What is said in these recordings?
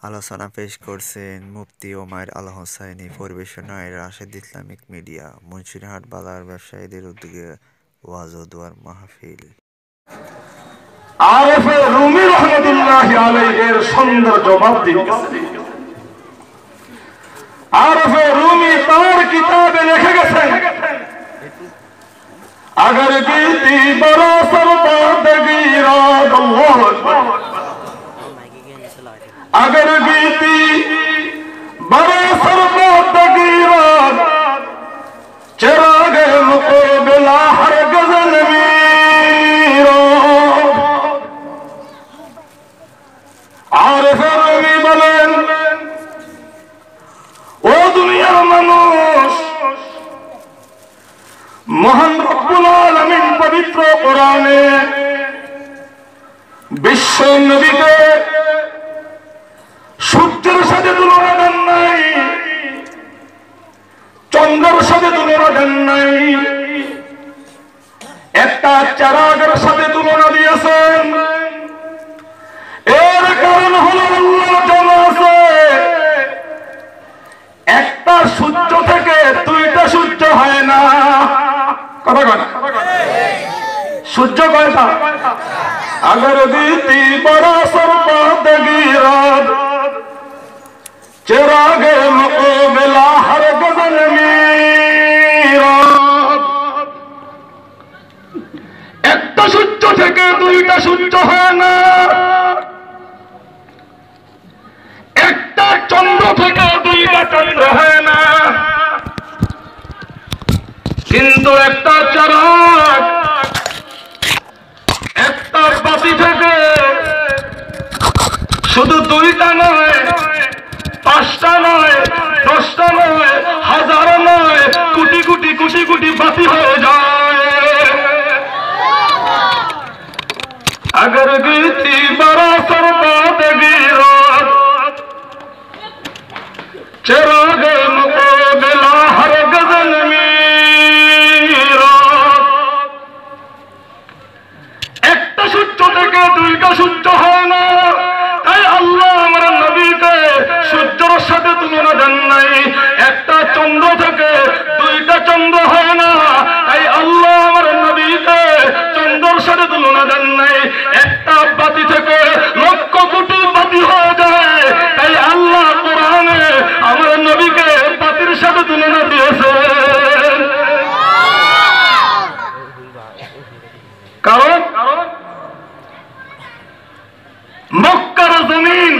আলোচনা পেশ করছেন মুফতি ওমায়ের আল হোসাইনী, পরিবেশনায় রাশেদ ইসলামিক মিডিয়া, মুন্সিরহাট বাজার ব্যবসায়ীদের উদ্যোগে ওয়াজ ও দোয়ার মাহফিল। আরেফে রুমি রহমতুল্লাহি আলাইহির সুন্দর জবাব দিয়েছেন। আরেফে রুমি তার কিতাবে লিখে গেছেন, अगर बीती बरसर बादगी रात अल्लाह अगर बीती बरसर बादगी रात चिरागे मुक़ाबिला हरगिज़ नमीरो। आरिफ रूमी বলেন, ও দুনিয়ার মানুষ, মহান রব্বুল আলামিন পবিত্র কোরআনে বিশ্ব নবীকে সূর্যের সাথে তুলনা দেন নাই, চন্দ্রের সাথে তুলনা দেন নাই, একটা চারাগের সাথে তুলনা দিয়েছেন। এর কারণ হলো আল্লাহ জানা আছে, একটা সূর্য থেকে দুইটা সূর্য হয় না। কথা কয় না? সূর্য কয়টা? अगर बीती बरसर बादगी रात चिरागे मुक़ाबिला हरगिज़ नमीरो। একটা সূর্য থেকে দুইটা সূর্য হয় না, একটা চন্দ্র থেকে দুইটা চন্দ্র হয় না, কিন্তু একটা চারাগ, একটা বাতি থেকে শুধু দুইটা নয়, পাঁচটা নয়, 10টা নয়, হাজার নয়, কোটি কোটি কোটি কোটি বাতি হয়ে যায়। अगर बीती बरसर बादगी रात चिरागे मुक़ाबिला हरगिज़ नमीरो। একটা সূর্য থেকে দুইটা সূর্য হয় না, তাই আল্লাহ আমার নবীকে সূর্যের সাথে তুলনা দেন নাই। একটা চন্দ্র থেকে দুইটা চন্দ্র হয় না, তাই আল্লাহ আমার নবীকে চন্দ্রের সাথে তুলনা দেন নাই। একটা বাতি থেকে লক্ষ কোটি বাতি হয়ে যায়, তাই আল্লাহ কোরআনে আমার নবীকে বাতির সাথে তুলনা দিয়েছেন। কারণ মক্কার জমিন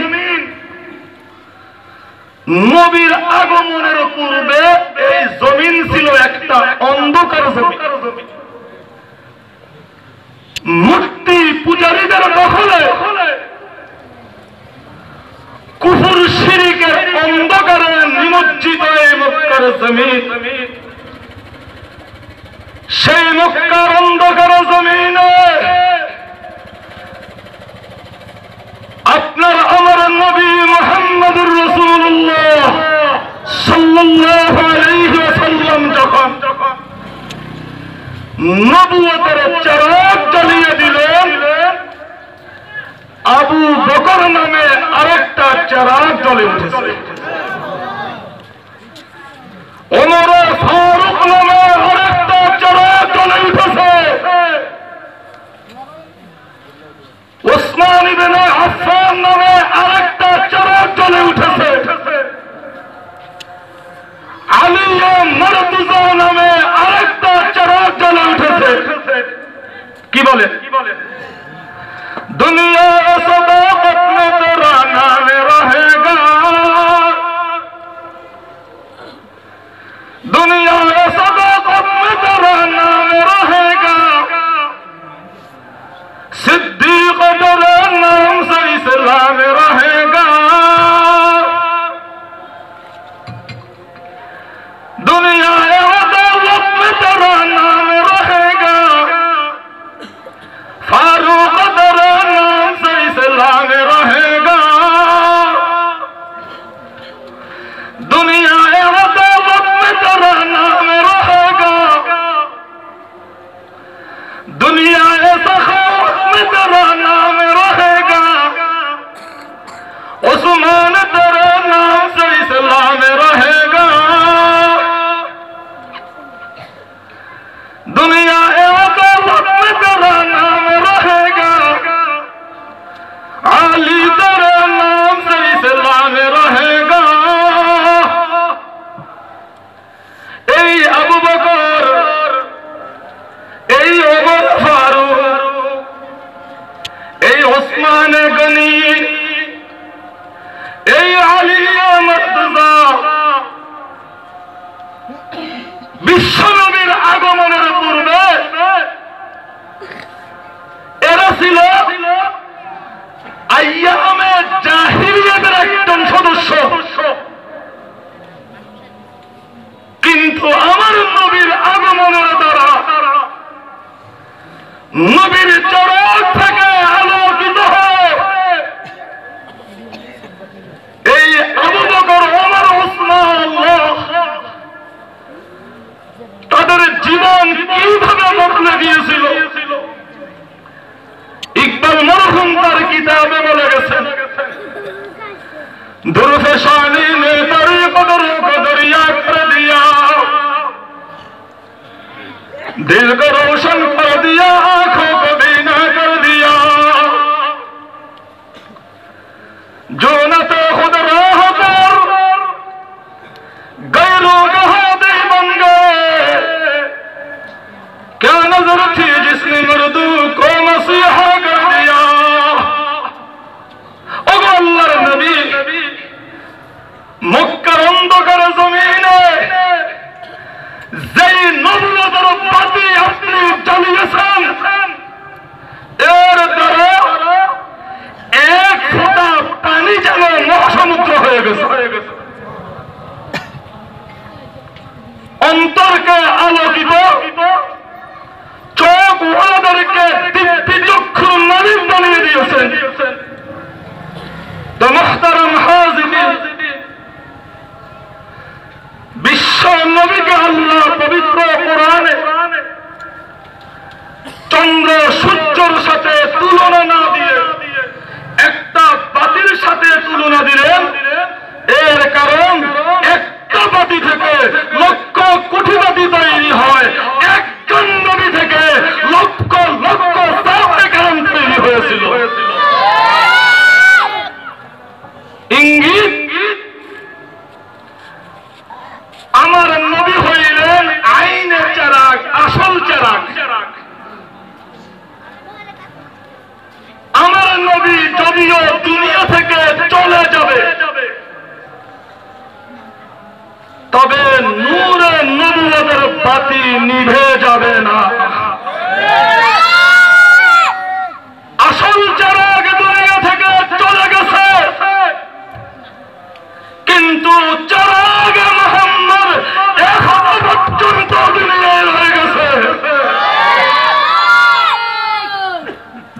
নবীর আগমনের পূর্বে এই জমিন ছিল একটা অন্ধকার জমিন। মূর্তি পূজারীদের দখলে, কুফর শিরকের অন্ধকারে নিমজ্জিত এই মক্কার জমিন। সেই মক্কার অন্ধকার জমিনে আপনার আমার নবী মুহাম্মদুর রাসূলুল্লাহ সাল্লাল্লাহু আলাইহি ওয়াসাল্লাম যখন নবুয়তের চারাগ জ্বালিয়ে দিলেন, আবু বকর নামে আরেকটা চারাগ জ্বলে উঠেছে। ওমর ফারুক নামে আরেকটা চারাগ জ্বলে উঠেছে। উসমান ইবনে আফফান নামে আরেকটা চারাগ জ্বলে উঠেছে। আলী মারতুজা নামে আরেকটা চারাগ জ্বলে উঠেছে। কি বলে? দুনিয়া সদাকত মে তেরা নাম রহেগা, दुनिया सदाकत में तेरा नाम रहेगा, सिद्दीक तेरे नाम से इस्लाम रहेगा। दुनिया अदालत में तेरा नाम रहेगा, फारूक तेरे नाम से इस्लाम रहेगा। दुनिया तेरा नाम रहेगा, दुनिया सखावत में तेरा ওসমানে গনি, এই আলিয়া মুর্তজা বিশ্বনবীর আগমনের পূর্বে এরা ছিল আইয়ামে জাহিলিয়াতের একজন সদস্য। কিন্তু আমার নবীর আগমনের দ্বারা নবীর চরক থেকে আলোকিত হয়ে এই আবু বকর, ওমর, ওসমান তাদের জীবন কিভাবে বদলে গিয়েছিল ইকবাল মরহুম তার কিতাবে বলে গেছেন, दुर्फ़े शानी ने तेरी कदर को दरिया कर दिया, दिल को रोशन कर दिया, आंखों को बीना कर दिया, जो न तो खुद राह पर गैरों का हाथी बन गए, क्या नजर थी जिसने मर्दू को मसीहा कर दिया। ओ अल्लाह नबी মক্কার অন্ধকার জমিনে যেই নবুয়তের বাতি আপনি জ্বালিয়েছেন, এর দ্বারা এক ফোঁটা পানি যেন মহাসমুদ্র হয়ে গেছে। অন্তরকে আলোকিত, চোখ ওয়াদেরকে দিব্যি চক্ষুর মালিক বানিয়ে দিয়েছেন। তো মুহতারাম হাজিরিন, বিশ্ব নবীকে আল্লাহ পবিত্র কোরআনে চন্দ্র সূর্যের সাথে তুলনা না দিয়ে একটা বাতির সাথে তুলনা দিলেন। এর কারণ একটা বাতি থেকে লক্ষ কোটি বাতি তৈরি হয়, একজন নবী থেকে লক্ষ লক্ষ সাহাবায়ে কেরাম তৈরি হয়েছিল। ইঙ্গিত, আমার নবী হইলেন আইনের চারাক, আসল চারাক। আমার নবী যদিও দুনিয়া থেকে চলে যাবে, তবে নূরে নবুয়তের বাতি নিভে যাবে না। আসল চারাক দুনিয়া থেকে চলে গেছে, কিন্তু চারাক মুহাম্মদ এখনো পর্যন্ত দুনিয়ায় রয়ে গেছে।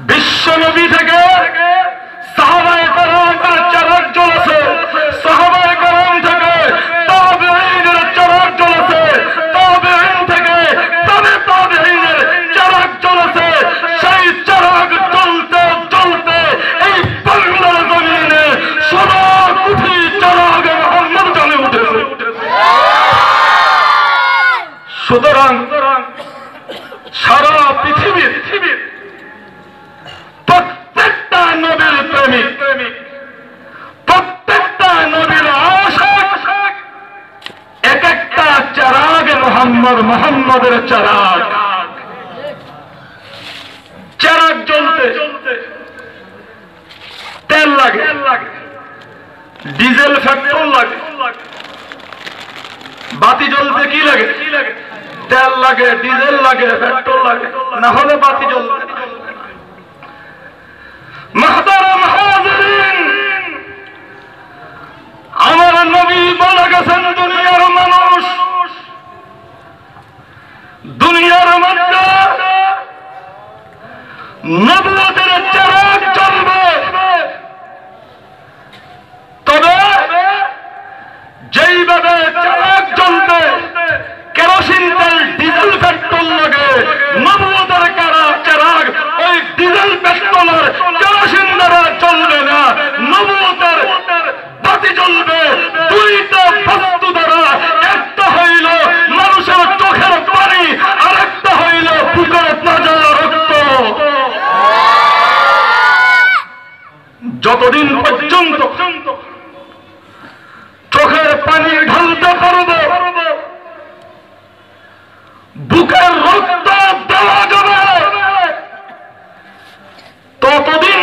বিশ্ব নবী থেকে সাহাবায়ে কেরামের চারাক জ্বলেছে, সাহাবায়ে কেরাম থেকে তাবেঈনের চারাক জ্বলেছে, তাবেঈন থেকে তাবে তাবেঈনের চারাক জ্বলেছে। সেই চারাক জ্বলতে জ্বলতে এই বাংলার জমিনে সদা কুঠি চারাক মুহাম্মদ জ্বলে উঠেছে। সুতরাং সারা পৃথিবীর প্রত্যেকটা নবীর প্রেমিক, প্রত্যেকটা নবীর আশিক এক একটা চারাগ মুহাম্মদের চারাগ। চারাগ জ্বলতে তেল লাগে, ডিজেল পেট্রোল লাগে। বাতি জ্বলতে কি লাগে? তেল লাগে, ডিজেল লাগে, পেট্রোল লাগে, না হলে বাতি জ্বলবে না। মুহতারাম হাজিরিন, আমার নবী বলে গেছেন, দুনিয়ার মানুষ দুনিয়ার মধ্যে নবুয়তের চারাক জ্বলবে, তবে যেইভাবে চারাক জ্বলতে কেরোসিন তেল, ডিজেল, পেট্রোল লাগে, নবুয়তের চারাক ওই ডিজেল, পেট্রোলের, কেরোসিন দ্বারা জ্বলবে না। নবুয়তের বাতি জ্বলবে দুইটা বস্তু দ্বারা, একটা হইল মানুষের চোখের পানি, আর একটা হইল বুকের তাজা রক্ত। যতদিন পর্যন্ত চোখের পানি ঢালতে পারবো, বুকের রক্ত দেওয়া যাবে, ততদিন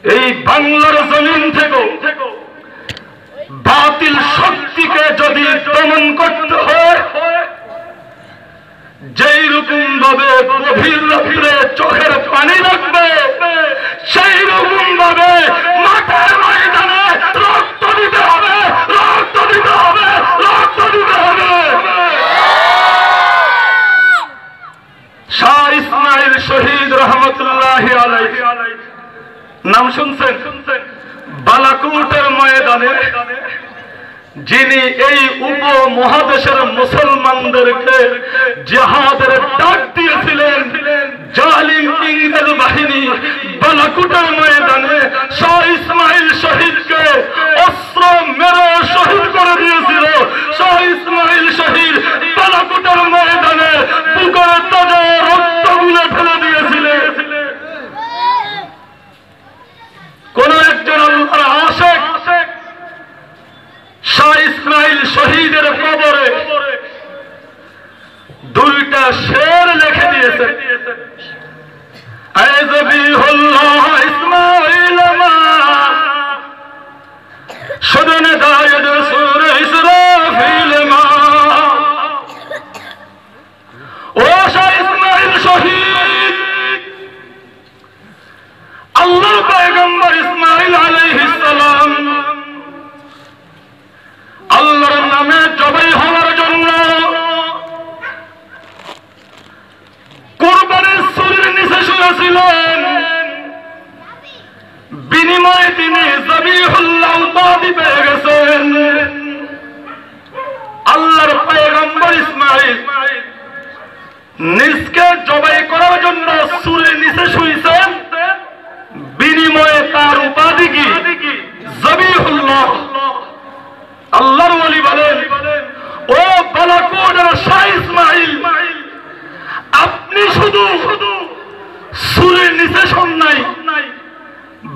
এই বাংলার জমিন থেকে বাতিল শক্তিকে যদি দমন করতে হয়, যেই রকম ভাবে গভীর রাত্রে চোখের পানি লাগবে, সেই রকম ভাবে মাঠের ময়দানে রক্ত দিতে হবে, রক্ত দিতে হবে, রক্ত দিতে হবে। শাহ ইসমাইল শহীদ রহমতুল্লাহি আলাইহি নাম শুনছেন? বালাকোটের ময়দানে যিনি এই উপমহাদেশের মুসলমানদেরকে জিহাদের ডাক দিয়েছিলেন, জালিম ইংরেজ বাহিনী বালাকোটের ময়দানে শাহ ইসমাইল শহীদকে অস্ত্র মেরে শহীদ করে দিয়েছিল। শাহ ইসমাইল শহীদ বালাকোটের ময়দানে বুকের তাজা রক্তগুলো ফেলে দিয়েছিলেন। কোন একজন আল্লাহর আশিক শাহ ইসমাইল শহীদের কবরে দুইটা শের লিখে দিয়েছে, আয় জবিহুল্লাহ ইসমাইল মা শুদনে দায়দ সূরা ইসরাফিল মা। ও শাহ ইসমাইল শহীদ, আল্লাহর পয়গম্বর ইসমাইল আলাইহিস সালাম আল্লাহর নামে জবাই হওয়ার জন্য কুরবানির ছুরির নিচে শুয়েছিলেন। বিনিময়ে তিনি জবিহুল্লাহ উপাধি পেয়ে গেছেন। আল্লাহর পয়গম্বর ইসমাইল নিজকে জবাই করার জন্য ছুরির নিচে শুয়েছেন, বিনিময়ে তার উপাধি কি? জবিহুল্লাহ। আল্লাহর ওলি বলেন, ও বালাকোটের শাহ ইসমাইল, আপনি শুধু ছুরির নিচে শোন নাই,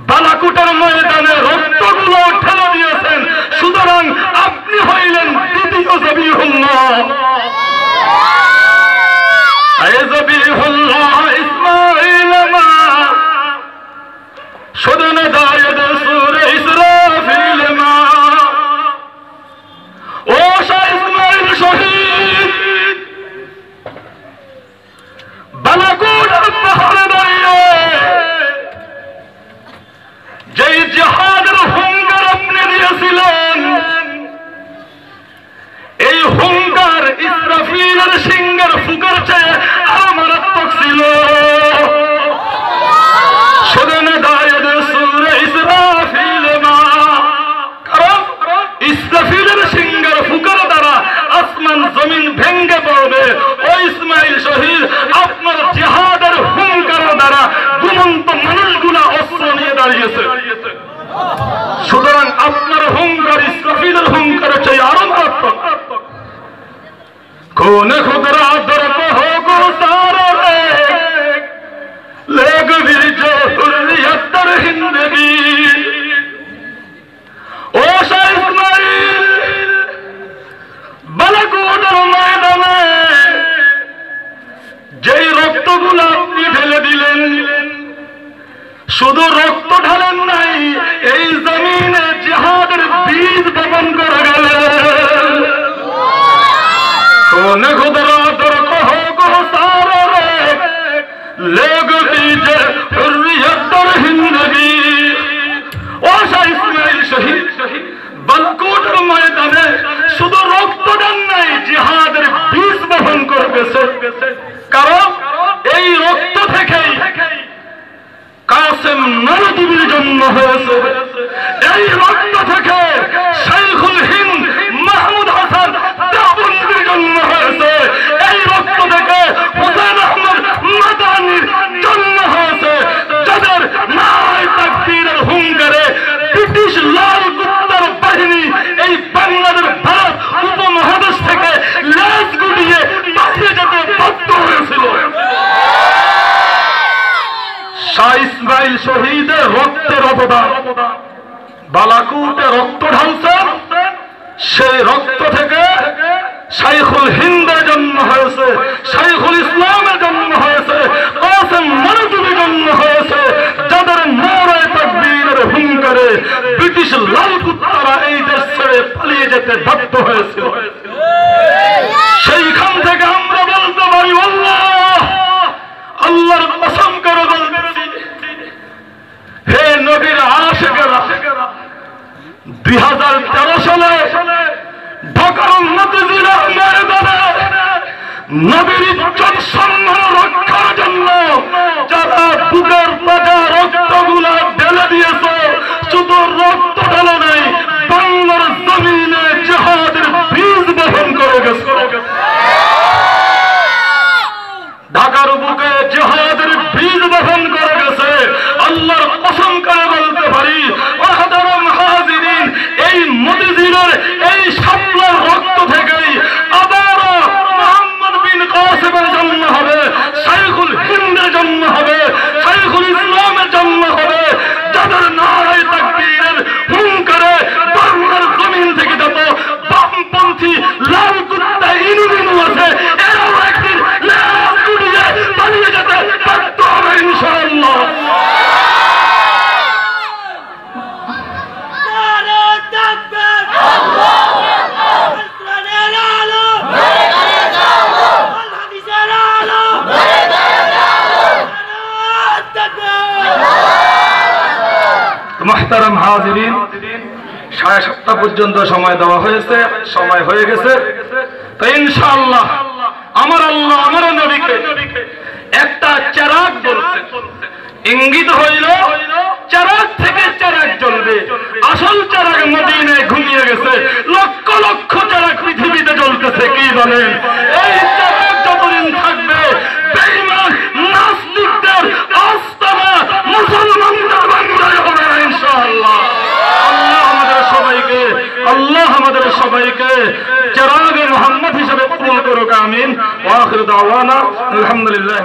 বালাকোটের ময়দানে রক্তগুলো ঠেলে দিয়েছেন, সুতরাং আপনি হইলেন দ্বিতীয় জবিহুল্লাহ। আয় জবিহুল্লাহ ইসমাইল মা শুদনে দায়দ সূরা ইসরাফিল মা। ও শাহ ইসমাইল শহীদ, বালাকোটের পাহাড়ে দাঁড়িয়ে যেই জিহাদের হুঙ্কার আপনি দিয়েছিলেন, এই হুঙ্কার ইসরাফিলের সিংহের ফুকের চেয়ে আরো মারাত্মক ছিল। শুদনে দায়দ সূরা ইসরাফিল মা, কারণ ইসরাফিলের সিংহের ফুকের দ্বারা আসমান জমিন ভেঙ্গে পড়বে। ও ইসমাইল শহীদ, আপনার জিহাদের হুঙ্কারের দ্বারা ঘুমন্ত মানুষগুলা অস্ত্র নিয়ে দাঁড়িয়েছে, সুতরাং আপনার হুঙ্কার ইসরাফিলের হুঙ্কারের চেয়ে আরো মারাত্মক। কোন খুদরা দরপ হো গো সারা রে लेग भी जो हुर्रियत दर हिंदगी। ओ शाह इस्माइल, बालाकोटेर मयदाने যেই রক্তগুলো আপনি ঢেলে দিলেন, শুধু রক্ত ঢালেন নাই, এই জমিনে জিহাদের বীজ বপন করে গেলেন। কোন খুদরা দরক হো গো সারা রে लेग बीजे हुर्रियत दर हिंदगी। ও শাহ ইসমাইল শহীদ, বালাকোটের ময়দানে শুধু রক্ত দেন নাই, জিহাদের বীজ বপন করে গেছে। কারণ এই রক্ত থেকেই কাসেম নবীর জন্ম হয়েছে, এই রক্ত থেকে শাইখুল হিন্দ মাহমুদ হাসান দেওবন্দির জন্ম হয়েছে, এই রক্ত থেকে হুসাইন আহমদ মাদানির জন্ম হয়েছে, যাদের নারায়ে তাকবীরের হুঙ্কারে ব্রিটিশ লাল কুত্তার বাহিনী এই বাংলাদেশ ভারত উপমহাদেশ থেকে লেজ গুটিয়ে পালিয়ে যেতে বাধ্য হয়েছিল। শাহ ইসমাইল শহীদের রক্তের অবদান, বালাকোটে রক্ত ঢালছেন, সেই রক্ত থেকে শাইখুল হিন্দের জন্ম হয়েছে, শাইখুল ইসলামের জন্ম হয়েছে, কাসেম নবীর জন্ম হয়েছে, যাদের নারায়ে তাকবীর বাধ্য হয়েছিল। সেইখান থেকে আমরা বলতে পারি আল্লাহর কসম করে বলতেছি, হে নবীর আশিকেরা, 2013 সালে ঢাকার মতিঝিলের ময়দানে নবীর ইজ্জত সম্মান রক্ষার জন্য যারা বুকের পাকা রক্তগুলা ঢেলে দিয়েছে, শুধু রক্ত ঢেলে নেই, বাংলার জমিনে জিহাদের বীজ বপন করে গেছে। ঢাকার বুকে জিহাদের বীজ বপন করে গেছে। আল্লাহর কসম করে বলতে পারি, ওয়াহদারাম হাজিরিন, এই মতিঝিলের এই শাপলার রক্ত থেকেই আবারও মুহাম্মদ বিন কাসিমের জন্ম হবে, শাইখুল হিন্দের জন্ম হবে, শাইখুল ইসলামের জন্ম হবে, যাদের নারায়ে তাকবীরের হুঙ্কারে বাংলার জমিন থেকে যত বামপন্থী লাল কুত্তা ইনুমিনু আছে, এরাও একদিন লাল কুড়িয়ে পালিয়ে যেতে বাধ্য হবে ইনশাআল্লাহ। মুহতারাম হাজিরিন, 7:30 পর্যন্ত সময় দেওয়া হয়েছে, সময় হয়ে গেছে। তো ইনশাআল্লাহ আমার আল্লাহ আমার নবীকে একটা চেরাগ বলছে, ইঙ্গিত হইল চেরাগ থেকে চেরাগ জ্বলবে। আসল চেরাগ মদিনায় ঘুমিয়ে গেছে, লক্ষ লক্ষ চেরাগ পৃথিবীতে জ্বলতেছে। কি বলেন? এই চেরাগ যতদিন থাকবে বেঈমান নাস্তিকদের আস্তানা মুসলমানদের বাংলায় হবে না ইনশাআল্লাহ। আল্লাহ আমাদের সবাইকে চেরাগে মুহাম্মদ হিসেবে কবুল করুক, আমিন। ওয়া আখিরু দাওয়ানা আলহামদুলিল্লাহ।